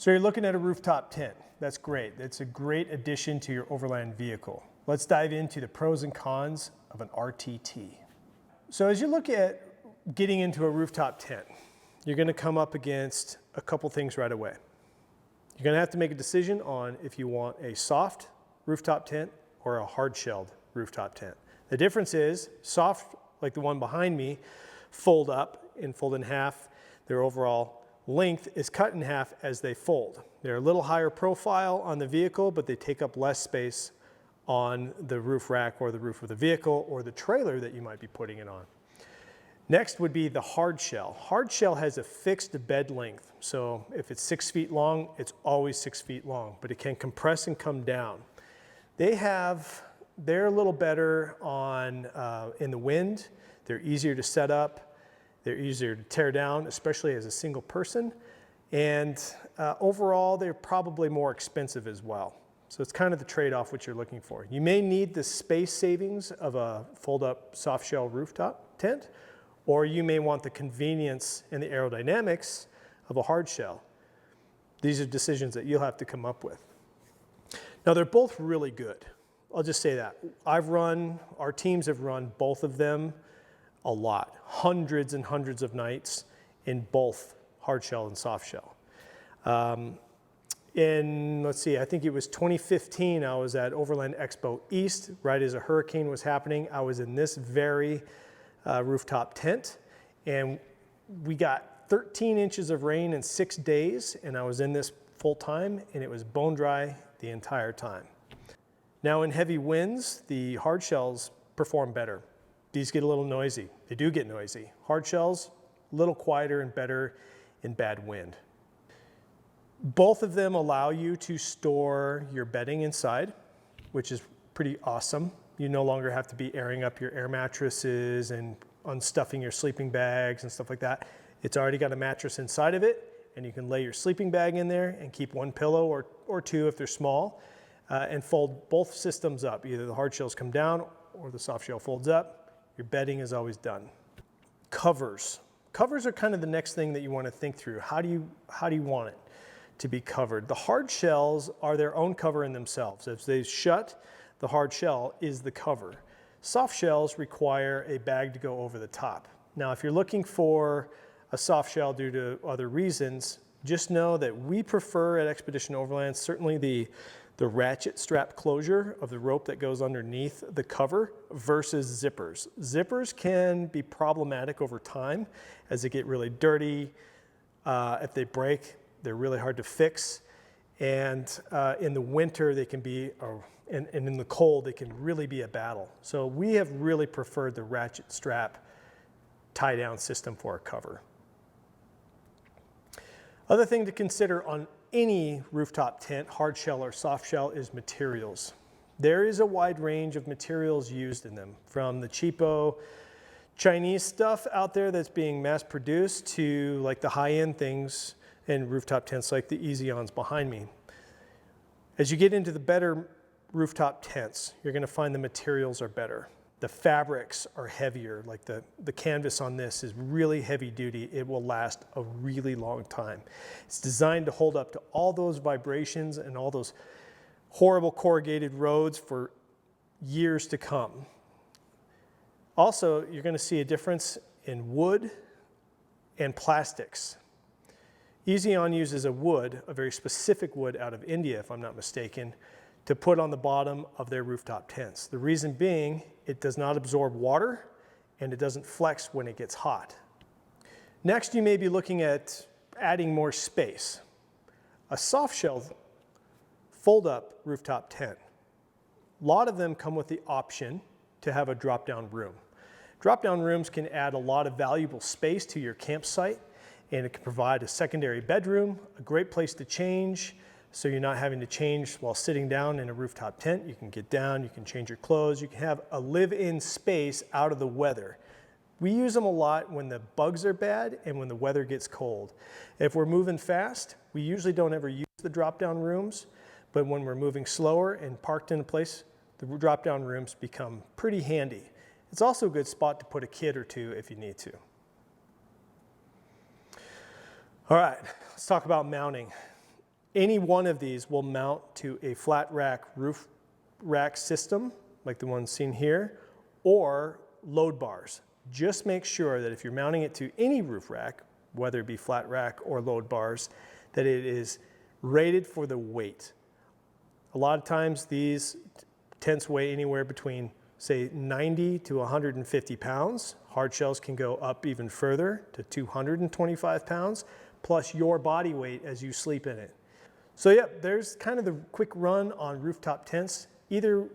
So you're looking at a rooftop tent. That's great. It's a great addition to your Overland vehicle. Let's dive into the pros and cons of an RTT. So as you look at getting into a rooftop tent, you're going to come up against a couple things right away. You're going to have to make a decision on if you want a soft rooftop tent or a hard-shelled rooftop tent. The difference is soft, like the one behind me, fold up and fold in half. Their overall length is cut in half as they fold. They're a little higher profile on the vehicle, but they take up less space on the roof rack or the roof of the vehicle or the trailer that you might be putting it on. Next would be the hard shell. Hard shell has a fixed bed length. So if it's 6 feet long, it's always 6 feet long, but it can compress and come down. They're a little better on in the wind. They're easier to set up. They're easier to tear down, especially as a single person. And overall, they're probably more expensive as well. So it's kind of the trade-off what you're looking for. You may need the space savings of a fold-up soft shell rooftop tent, or you may want the convenience and the aerodynamics of a hard shell. These are decisions that you'll have to come up with. Now they're both really good. I'll just say that. Our teams have run both of them a lot, hundreds and hundreds of nights in both hard shell and soft shell. Let's see, I think it was 2015, I was at Overland Expo East, right as a hurricane was happening. I was in this very rooftop tent, and we got 13 inches of rain in 6 days, and I was in this full time, and it was bone dry the entire time. Now in heavy winds, the hard shells perform better. These get a little noisy. They do get noisy. Hard shells, a little quieter and better in bad wind. Both of them allow you to store your bedding inside, which is pretty awesome. You no longer have to be airing up your air mattresses and unstuffing your sleeping bags and stuff like that. It's already got a mattress inside of it, and you can lay your sleeping bag in there and keep one pillow or two if they're small, and fold both systems up. Either the hard shells come down or the soft shell folds up. Your bedding is always done. Covers. Covers are kind of the next thing that you want to think through. How do you want it to be covered? The hard shells are their own cover in themselves. As they shut, the hard shell is the cover. Soft shells require a bag to go over the top. Now, if you're looking for a soft shell due to other reasons, just know that we prefer at Expedition Overland certainly the ratchet strap closure of the rope that goes underneath the cover versus zippers. Zippers can be problematic over time as they get really dirty. If they break, they're really hard to fix. And in the winter, they can be, and in the cold, they can really be a battle. So we have really preferred the ratchet strap tie-down system for a cover. Other thing to consider on any rooftop tent, hard shell or soft shell, is materials. There is a wide range of materials used in them, from the cheapo Chinese stuff out there that's being mass produced to like the high-end things in rooftop tents like the EEZI-AWNs behind me. As you get into the better rooftop tents, you're going to find the materials are better. The fabrics are heavier, like the canvas on this is really heavy duty. It will last a really long time. It's designed to hold up to all those vibrations and all those horrible corrugated roads for years to come. Also, you're going to see a difference in wood and plastics. EEZI-AWN uses a wood, a very specific wood out of India, if I'm not mistaken, to put on the bottom of their rooftop tents. The reason being, it does not absorb water and it doesn't flex when it gets hot. Next, you may be looking at adding more space. A soft shell fold-up rooftop tent. A lot of them come with the option to have a drop-down room. Drop-down rooms can add a lot of valuable space to your campsite, and it can provide a secondary bedroom, a great place to change, so you're not having to change while sitting down in a rooftop tent. You can get down, you can change your clothes, you can have a live-in space out of the weather. We use them a lot when the bugs are bad and when the weather gets cold. If we're moving fast, we usually don't ever use the drop-down rooms, but when we're moving slower and parked in a place, the drop-down rooms become pretty handy. It's also a good spot to put a kid or two if you need to. All right, let's talk about mounting. Any one of these will mount to a flat rack roof rack system, like the one seen here, or load bars. Just make sure that if you're mounting it to any roof rack, whether it be flat rack or load bars, that it is rated for the weight. A lot of times these tents weigh anywhere between, say, 90 to 150 pounds. Hard shells can go up even further to 225 pounds, plus your body weight as you sleep in it. So yeah, there's kind of the quick run on rooftop tents. Either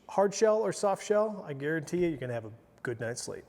hard shell or soft shell, I guarantee you, you're gonna have a good night's sleep.